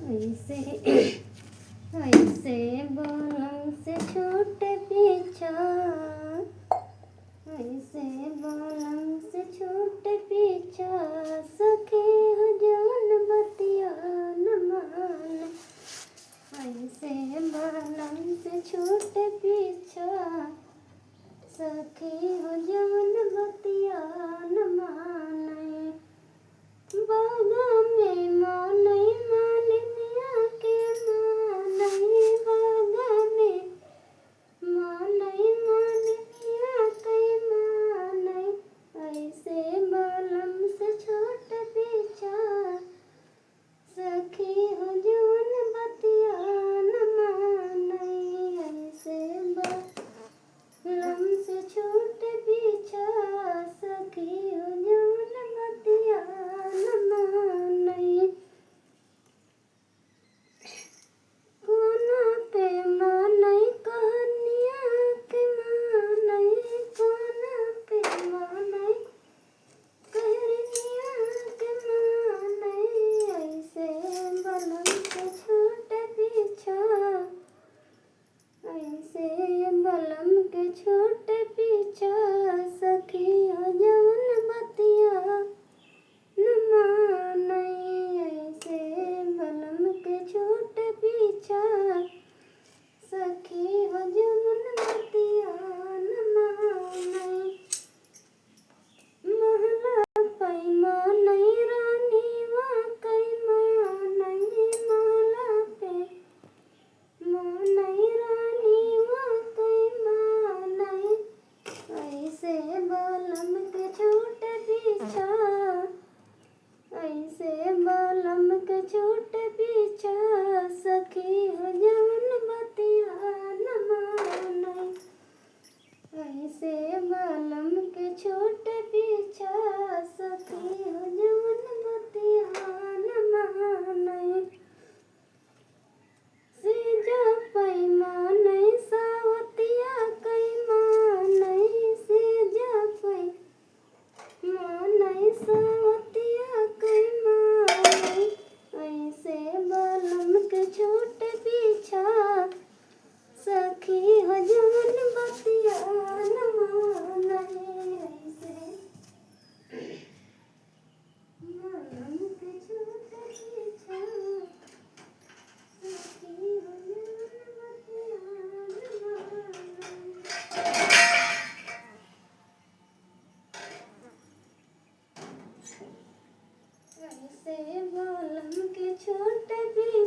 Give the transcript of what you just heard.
ऐसे ऐसे बलम से छूटे पीछा, ऐसे बलम से छूटे पीछा, सखी हो जवन बतिया न मान। ऐसे बलम से छूटे पीछा, सखी हो जवन बतिया न माने। बागा में मानई मालिनिया के मानई, बागा में मानई मालिनिया के मानई। ऐसे बलम से छोट पीछा, सखी हो जवन बतिया न मानई। ऐसे बलम से छोट पीछा, सखी हो जवन बतिया न मानई। कोना पे मानई कहनिया के मानई, कोना पे मानई कहनिया के मानई। ऐसे बलम से छोट पीछा, ऐसे बलम के छोट पीछा, सखी हो जवन बतिया न मानई। ऐसे बलम के छोट पीछा, सखी हो जवन बतिया न मानई। महला पई मानई रानी वाकई मानई, महला पे मानई रानी वाकई मानई। ऐसे बलम के छोट पीछा, ऐसे बलम के छोट पीछा, सखी हो जवन बतिया न मानई। ऐसे बलम के छोट पीछा, सखी हो जवन बतिया न मानई। सेजा पई मानई सावतिया कई मानई, सेजा पई मानई सावतिया कई मानई। ऐसे बलम के छोट पीछा, सखी हो जवन बतिया न मानई। ऐसे बलम के छोट पीछा, सखी हो जवन बतिया न मानई। ऐसे बलम के छोट पीछा।